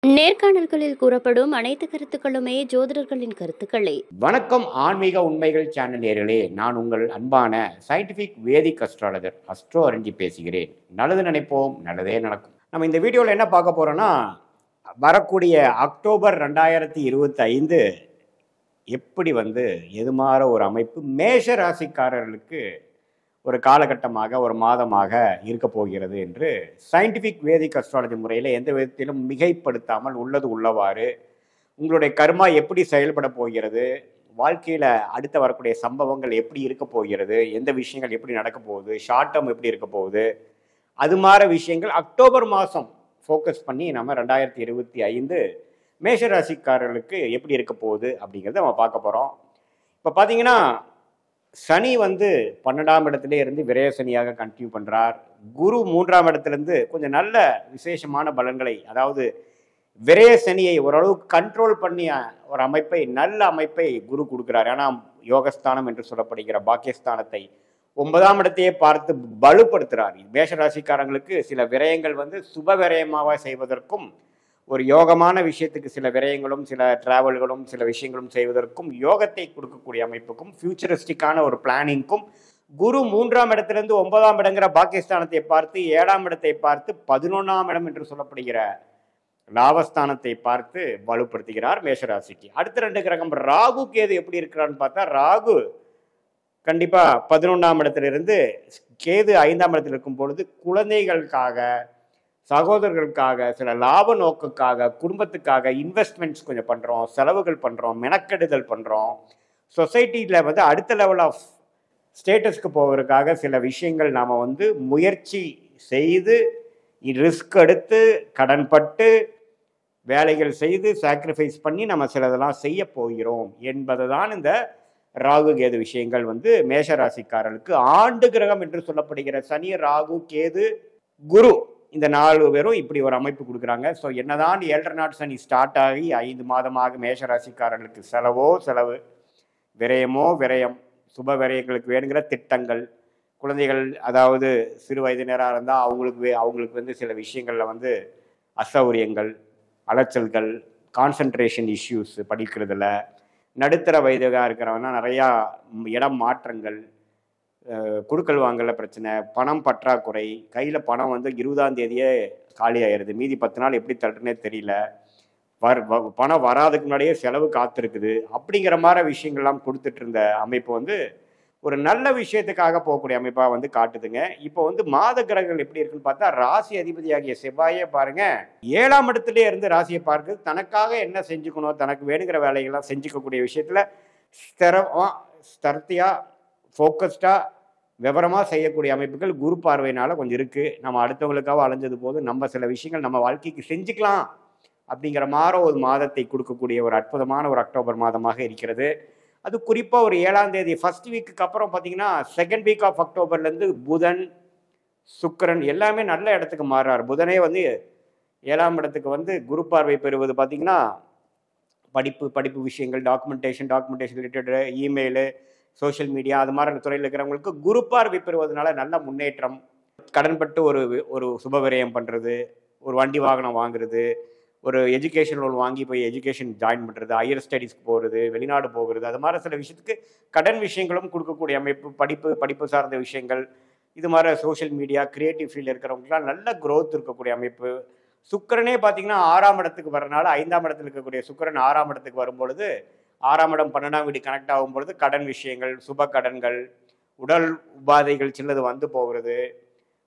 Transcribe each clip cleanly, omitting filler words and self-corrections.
நேர்காணல்களில் கூறப்படும் அனைத்து கருத்துக்களுமே ஜோதிடர்களின் கருத்துக்களே. வணக்கம் ஆன்மீக உண்மைகள் சேனல் நேயர்களே, நான் உங்கள் அன்பான சயின்டிஃபிக் வேதிக் அஸ்ட்ராலஜர் அஸ்ட்ரோ அரஞ்சி பேசுகிறேன். நல்லது நினைப்போம், நல்லதே நடக்கும். நம்ம இந்த வீடியோவில் என்ன பார்க்க போறோம்னா, வரக்கூடிய அக்டோபர் 2025 எப்படி எதுமாற ஒரு அமைப்பு மேஷ ராசிக்காரர்களுக்கு ஒரு காலகட்டமாக ஒரு மாதமாக இருக்க போகிறது என்று சயின்டிஃபிக் வேதிக் அஸ்ட்ராலஜி முறையில் எந்த விதத்திலும் மிகைப்படுத்தாமல் உள்ளது உள்ளவாறு உங்களுடைய கர்மா எப்படி செயல்பட போகிறது, வாழ்க்கையில் அடுத்த வரக்கூடிய சம்பவங்கள் எப்படி இருக்க போகிறது, எந்த விஷயங்கள் எப்படி நடக்க போகுது, ஷார்ட் டேர்ம் எப்படி இருக்க போகுது, அது மாதிரி விஷயங்கள் அக்டோபர் மாதம் ஃபோக்கஸ் பண்ணி நம்ம 2025 மேஷராசிக்காரர்களுக்கு எப்படி இருக்க போகுது அப்படிங்கிறத நம்ம பார்க்க போகிறோம். இப்போ பார்த்தீங்கன்னா சனி 12ஆம் இடத்துல இருந்து விரய சனியாக கண்டினியூ பண்ணுறார். குரு 3ஆம் இடத்துலேருந்து கொஞ்சம் நல்ல விசேஷமான பலன்களை, அதாவது விரய சனியை ஓரளவுக்கு கண்ட்ரோல் பண்ணி ஒரு அமைப்பை, நல்ல அமைப்பை குரு கொடுக்குறார். ஏன்னா யோகஸ்தானம் என்று சொல்லப்படுகிற பாக்கியஸ்தானத்தை 9ஆம் இடத்தையே பார்த்து பலுப்படுத்துகிறார். மேஷராசிக்காரங்களுக்கு சில விரயங்கள் சுப விரயமாக செய்வதற்கும், ஒரு யோகமான விஷயத்துக்கு சில விரயங்களும் சில டிராவல்களும் சில விஷயங்களும் செய்வதற்கும் யோகத்தை கொடுக்கக்கூடிய அமைப்புக்கும் ஃபியூச்சரிஸ்டிக்கான ஒரு பிளானிங்க்கும் குரு 3ஆம் இடத்திலிருந்து 9ஆம் இடங்கிற பாகிஸ்தானத்தை பார்த்து 7ஆம் இடத்தை பார்த்து 11ஆம் இடம் என்று சொல்லப்படுகிற லாபஸ்தானத்தை பார்த்து வலுப்படுத்துகிறார் மேஷராசிக்கு. அடுத்த 2 கிரகம் ராகு கேது எப்படி இருக்கிறான்னு பார்த்தா, ராகு கண்டிப்பா 11ஆம் இடத்திலிருந்து, கேது 5ஆம் இடத்தில் இருக்கும் பொழுது குழந்தைகளுக்காக, சகோதரர்களுக்காக, சில லாப நோக்குக்காக, குடும்பத்துக்காக இன்வெஸ்ட்மெண்ட்ஸ் கொஞ்சம் பண்ணுறோம், செலவுகள் பண்ணுறோம், மெனக்கெடுதல் பண்ணுறோம். சொசைட்டியில் அடுத்த லெவல் ஆஃப் ஸ்டேட்டஸ்க்கு போவதற்காக சில விஷயங்கள் நாம் முயற்சி செய்து, ரிஸ்க் எடுத்து, கடன்பட்டு, வேலைகள் செய்து, சாக்ரிஃபைஸ் பண்ணி நம்ம சிலதெல்லாம் செய்ய போகிறோம் என்பது தான் இந்த ராகு கேது விஷயங்கள். மேஷராசிக்காரர்களுக்கு ஆண்டு கிரகம் என்று சொல்லப்படுகிற சனி, ராகு, கேது, குரு, இந்த 4 பேரும் இப்படி ஒரு அமைப்பு கொடுக்குறாங்க. ஸோ என்னதான் 7.5 நாட் சனி ஸ்டார்ட் ஆகி 5 மாதமாக மேஷராசிக்காரர்களுக்கு செலவு, விரயமோ விரயம், சுப விரயங்களுக்கு வேணுங்கிற திட்டங்கள், குழந்தைகள் அதாவது சிறு வயதினராக இருந்தால் அவங்களுக்கு சில விஷயங்களில் அசௌரியங்கள், அலைச்சல்கள், கான்சன்ட்ரேஷன் இஷ்யூஸ் படிக்கிறதுல, நடுத்தர வயதாக இருக்கிறவங்கன்னா நிறையா இடம் மாற்றங்கள், குடுக்கல் வாங்கல பிரச்சனை, பணம் பற்றாக்குறை, கையில் பணம் 20ஆம் தேதியே காலி ஆயிடுது, மீதி 10 நாள் எப்படி தட்டுனே தெரியல, பணம் வராதுக்கு முன்னாடியே செலவு காத்திருக்குது, அப்படிங்கிற மாதிரி விஷயங்கள்லாம் கொடுத்துட்டு இருந்த அமைப்பு ஒரு நல்ல விஷயத்துக்காக போகக்கூடிய அமைப்பாக காட்டுதுங்க. இப்போ மாத கிரகங்கள் எப்படி இருக்குன்னு பார்த்தா, ராசி அதிபதியாகிய செவ்வாயே பாருங்க 7ஆம் இடத்துலேயே இருந்து ராசியை பார்க்குது. தனக்காக என்ன செஞ்சுக்கணும், தனக்கு வேணுங்கிற வேலைகள்லாம் செஞ்சுக்கக்கூடிய விஷயத்தில் ஸ்தர்த்தியாக, ஃபோக்கஸ்டாக, விவரமாக செய்யக்கூடிய அமைப்புகள் குரு பார்வையினால் கொஞ்சம் இருக்குது. நம்ம அடுத்தவங்களுக்காக அலைஞ்சது போது நம்ம சில விஷயங்கள் நம்ம வாழ்க்கைக்கு செஞ்சுக்கலாம் அப்படிங்கிற மாதிரி ஒரு மாதத்தை கொடுக்கக்கூடிய ஒரு அற்புதமான ஒரு அக்டோபர் மாதமாக இருக்கிறது. அது குறிப்பாக ஒரு 7ஆம் தேதி ஃபர்ஸ்ட் வீக்குக்கு அப்புறம் பார்த்தீங்கன்னா, செகண்ட் வீக் ஆஃப் அக்டோபர்லேருந்து புதன், சுக்கிரன் எல்லாமே நல்ல இடத்துக்கு மாறுறார். புதனே 7ஆம் இடத்துக்கு குரு பார்வை பெறுவது பார்த்தீங்கன்னா, படிப்பு விஷயங்கள், documentation related, email, social media, அது மாதிரி துறையில் இருக்கிறவங்களுக்கு குரு பார்வை பெறுவதனால நல்ல முன்னேற்றம். கடன்பட்டு ஒரு சுப விரயம் பண்ணுறது, ஒரு வண்டி வாகனம் வாங்குறது, ஒரு எஜுகேஷன் லோன் வாங்கி போய் எஜுகேஷன் ஜாயின் பண்ணுறது, ஹையர் ஸ்டடீஸ்க்கு போகிறது, வெளிநாடு போகிறது, அது மாதிரி சில விஷயத்துக்கு கடன் விஷயங்களும் கொடுக்கக்கூடிய அமைப்பு. படிப்பு சார்ந்த விஷயங்கள், இது மாதிரி சோஷியல் மீடியா, கிரியேட்டிவ் ஃபீல்டில் இருக்கிறவங்களுக்குலாம் நல்ல க்ரோத் இருக்கக்கூடிய அமைப்பு. சுக்கிரனே பார்த்தீங்கன்னா 6ஆம் இடத்துக்கு வரனால, 5ஆம் இடத்துல இருக்கக்கூடிய சுக்கிரன் 6ஆம் இடத்துக்கு வரும்பொழுது, 6ஆம் இடம் 12ஆம் வீடு கனெக்ட் ஆகும்பொழுது கடன் விஷயங்கள், சுப கடன்கள், உடல் உபாதைகள் சிலது போகிறது,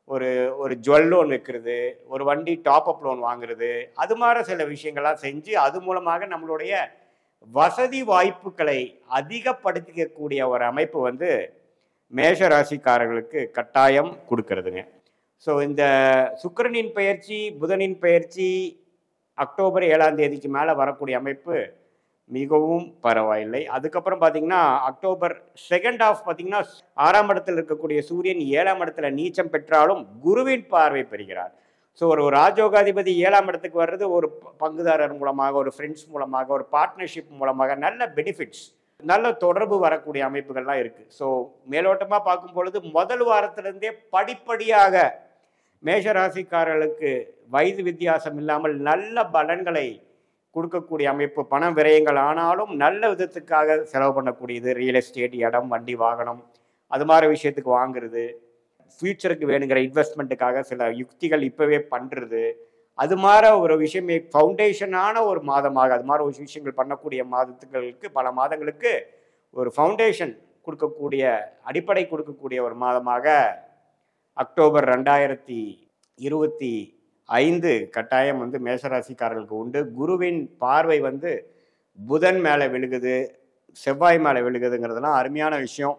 ஒரு ஜுவல் லோன் வைக்கிறது, ஒரு வண்டி டாப் அப் லோன் வாங்குறது, அது மாதிரி சில விஷயங்கள்லாம் செஞ்சு அது மூலமாக நம்மளுடைய வசதி வாய்ப்புகளை அதிகப்படுத்திக்கக்கூடிய ஒரு அமைப்பு மேஷ ராசிக்காரர்களுக்கு கட்டாயம் கொடுக்கறதுங்க. ஸோ இந்த சுக்கிரனின் பெயர்ச்சி, புதனின் பெயர்ச்சி அக்டோபர் 7ஆம் தேதிக்கு மேலே வரக்கூடிய அமைப்பு மிகவும் பரவாயில்லை. அதுக்கப்புறம் பார்த்தீங்கன்னா அக்டோபர் செகண்ட் ஆஃப் பார்த்தீங்கன்னா 6ஆம் இடத்தில் இருக்கக்கூடிய சூரியன் 7ஆம் இடத்துல நீச்சம் பெற்றாலும் குருவின் பார்வை பெறுகிறார். ஸோ ஒரு ராஜயோகாதிபதி 7ஆம் இடத்துக்கு வர்றது ஒரு பங்குதாரர் மூலமாக, ஒரு ஃப்ரெண்ட்ஸ் மூலமாக, ஒரு பார்ட்னர்ஷிப் மூலமாக நல்ல பெனிஃபிட்ஸ், நல்ல தொடர்பு வரக்கூடிய அமைப்புகள்லாம் இருக்குது. ஸோ மேலோட்டமாக பார்க்கும் பொழுது முதல் வாரத்திலிருந்தே படிப்படியாக மேஷ ராசிக்காரர்களுக்கு வயது வித்தியாசம் இல்லாமல் நல்ல பலன்களை கொடுக்கக்கூடிய அமைப்பு. பண விரயங்கள் ஆனாலும் நல்ல விதத்துக்காக செலவு பண்ணக்கூடியது. ரியல் எஸ்டேட், இடம், வண்டி, வாகனம் அது மாதிரி விஷயத்துக்கு வாங்குறது, ஃப்யூச்சருக்கு வேணுங்கிற இன்வெஸ்ட்மெண்ட்டுக்காக சில யுக்திகள் இப்போவே பண்ணுறது, அது மாதிரி ஒரு விஷயம் ஃபவுண்டேஷனான ஒரு மாதமாக அது மாதிரி ஒரு விஷயங்கள் பண்ணக்கூடிய மாதத்துகளுக்கு பல மாதங்களுக்கு ஒரு ஃபவுண்டேஷன் கொடுக்கக்கூடிய அடிப்படை கொடுக்கக்கூடிய ஒரு மாதமாக அக்டோபர் 2025 கட்டாயம் வந்து மேஷராசிக்காரர்களுக்கு உண்டு. குருவின் பார்வை வந்து புதன் மேலே விழுகுது, செவ்வாய் மேலே விழுகுதுங்கிறதுலாம் அருமையான விஷயம்.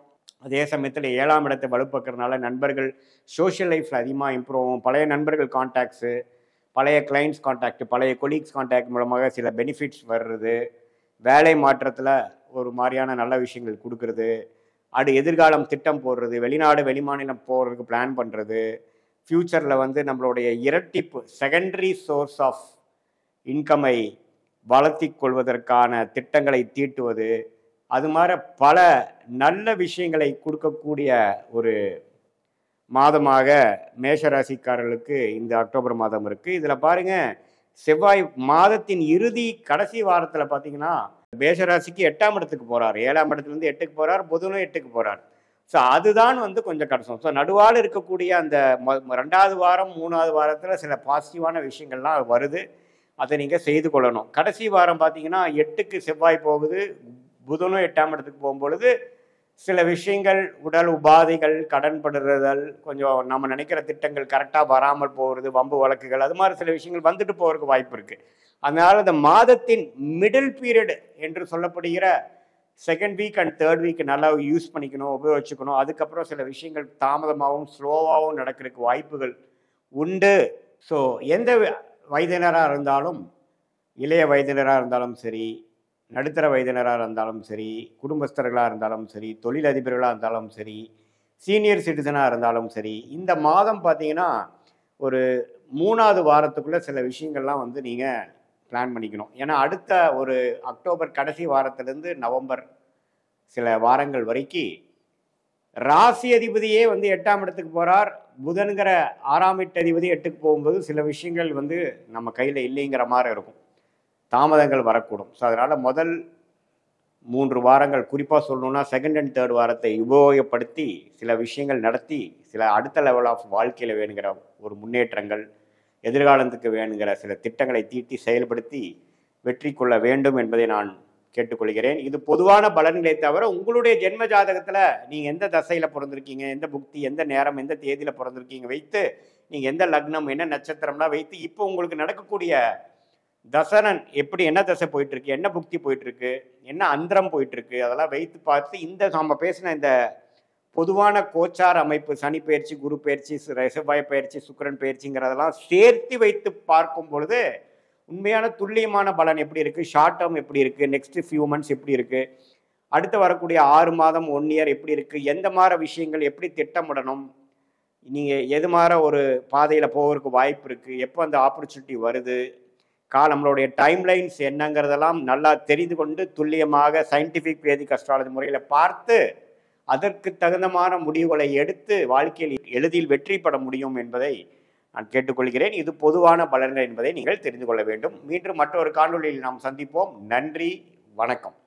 அதே சமயத்தில் 7ஆம் இடத்தை வலுப்பக்கிறதுனால நண்பர்கள் சோஷியல் லைஃப்பில் அதிகமாக இம்ப்ரூவ் ஆகும். பழைய நண்பர்கள் கான்டாக்ட்ஸு, பழைய கிளைண்ட்ஸ் கான்டாக்ட், பழைய கொலீக்ஸ் கான்டாக்ட் மூலமாக சில பெனிஃபிட்ஸ் வர்றது, வேலை மாற்றத்தில் ஒரு மாதிரியான நல்ல விஷயங்கள் கொடுக்கறது, எதிர்காலம் திட்டம் போடுறது, வெளிநாடு வெளிமாநிலம் போகிறதுக்கு பிளான் பண்ணுறது, ஃப்யூச்சரில் வந்து நம்மளுடைய இரட்டிப்பு செகண்டரி சோர்ஸ் ஆஃப் இன்கமை வளர்த்தி கொள்வதற்கான திட்டங்களை தீட்டுவது, அது மாதிரி பல நல்ல விஷயங்களை கொடுக்கக்கூடிய ஒரு மாதமாக மேஷராசிக்காரர்களுக்கு இந்த அக்டோபர் மாதம் இருக்குது. இதில் பாருங்கள், செவ்வாய் மாதத்தின் கடைசி வாரத்தில் பார்த்தீங்கன்னா மேஷராசிக்கு 8ஆம் இடத்துக்கு போகிறார். 7ஆம் இடத்துலேருந்து 8க்கு போகிறார், புதனும் 8க்கு போகிறார். ஸோ அதுதான் வந்து கொஞ்சம் கஷ்டம். ஸோ நடுவால் இருக்கக்கூடிய அந்த 2வது வாரம் 3வது வாரத்தில் சில பாசிட்டிவான விஷயங்கள்லாம் வருது. அதை நீங்கள் செய்து கொள்ளணும். கடைசி வாரம் பார்த்தீங்கன்னா 8க்கு செவ்வாய் போகுது, புதனும் 8ஆம் இடத்துக்கு போகும்பொழுது சில விஷயங்கள், உடல் உபாதைகள், கடன் படுறதல், கொஞ்சம் நம்ம நினைக்கிற திட்டங்கள் கரெக்டாக வராமல் போகிறது, வம்பு வழக்குகள், அது மாதிரி சில விஷயங்கள் வந்துட்டு போகிறதுக்கு வாய்ப்பு இருக்குது. அதனால் இந்த மாதத்தின் மிடில் பீரியட் என்று சொல்லப்படுகிற 2nd week and 3rd week நல்லா யூஸ் பண்ணிக்கணும், உபயோகிச்சுக்கணும். அதுக்கப்புறம் சில விஷயங்கள் தாமதமாகவும் ஸ்லோவாகவும் நடக்கிறதுக்கு வாய்ப்புகள் உண்டு. ஸோ எந்த வயதினராக இருந்தாலும், இளைய வயதினராக இருந்தாலும் சரி, நடுத்தர வயதினராக இருந்தாலும் சரி, குடும்பஸ்தர்களாக இருந்தாலும் சரி, தொழிலதிபர்களாக இருந்தாலும் சரி, சீனியர் சிட்டிசனாக இருந்தாலும் சரி, இந்த மாதம் பார்த்தீங்கன்னா ஒரு 3வது வாரத்துக்குள்ளே சில விஷயங்கள்லாம் வந்து நீங்கள் பிளான் பண்ணிக்கணும். ஏன்னா அடுத்த ஒரு அக்டோபர் கடைசி வாரத்திலேருந்து நவம்பர் சில வாரங்கள் வரைக்கும் ராசி அதிபதியே வந்து 8ஆம் இடத்துக்கு போகிறார். புதன்கிற 6ஆம் அதிபதி 8க்கு போகும்போது சில விஷயங்கள் வந்து நம்ம கையில் இல்லைங்கிற மாதிரி இருக்கும், தாமதங்கள் வரக்கூடும். ஸோ அதனால் முதல் 3 வாரங்கள் குறிப்பாக சொல்லணுன்னா 2nd and 3rd வாரத்தை உபயோகப்படுத்தி சில விஷயங்கள் நடத்தி சில அடுத்த லெவல் ஆஃப் வாழ்க்கையில் வேணுங்கிற ஒரு முன்னேற்றங்கள், எதிர்காலத்துக்கு வேணுங்கிற சில திட்டங்களை தீட்டி செயல்படுத்தி வெற்றி கொள்ள வேண்டும் என்பதை நான் கேட்டுக்கொள்கிறேன். இது பொதுவான பலன்களை தவிர உங்களுடைய ஜென்ம ஜாதகத்தில் நீங்கள் எந்த தசையில் பிறந்திருக்கீங்க, எந்த புக்தி, எந்த நேரம், எந்த தேதியில் பிறந்திருக்கீங்க வைத்து, நீங்கள் எந்த லக்னம், என்ன நட்சத்திரம்லாம் வைத்து இப்போ உங்களுக்கு நடக்கக்கூடிய தசரன் எப்படி, என்ன தசை போயிட்டுருக்கு, என்ன புக்தி போயிட்டுருக்கு, என்ன அந்தரம் போயிட்டுருக்கு, அதெல்லாம் வைத்து பார்த்து இந்த நம்ம பேசின இந்த பொதுவான கோச்சார் அமைப்பு, சனி பயிற்சி, குரு பயிற்சி, செவ்வாய் பயிற்சி, சுக்கிரன் பயிற்சிங்கிறதெல்லாம் சேர்த்து வைத்து பார்க்கும் பொழுது உண்மையான துல்லியமான பலன் எப்படி இருக்குது, ஷார்ட் டேர்ம் எப்படி இருக்குது, நெக்ஸ்ட் ஃபியூ மந்த்ஸ் எப்படி இருக்குது, அடுத்து வரக்கூடிய 6 மாதம் 1 இயர் எப்படி இருக்குது, எந்த மாதிரி விஷயங்கள் எப்படி திட்டமிடணும், நீங்கள் எது மாதிரி ஒரு பாதையில் போகிறதுக்கு வாய்ப்பு இருக்குது, எப்போ அந்த ஆப்பர்ச்சுனிட்டி வருது, நம்மளுடைய டைம்லைன்ஸ் என்னங்கிறதெல்லாம் நல்லா தெரிந்து கொண்டு துல்லியமாக சயின்டிஃபிக் வேதிக் அஸ்ட்ராலஜி முறையில் பார்த்து அதற்கு தகுந்தமான முடிவுகளை எடுத்து வாழ்க்கையில் எளிதில் வெற்றி பெற முடியும் என்பதை நான் கேட்டுக்கொள்கிறேன். இது பொதுவான பலன்கள் என்பதை நீங்கள் தெரிந்து கொள்ள வேண்டும். மீண்டும் மற்றொரு காணொளியில் நாம் சந்திப்போம். நன்றி, வணக்கம்.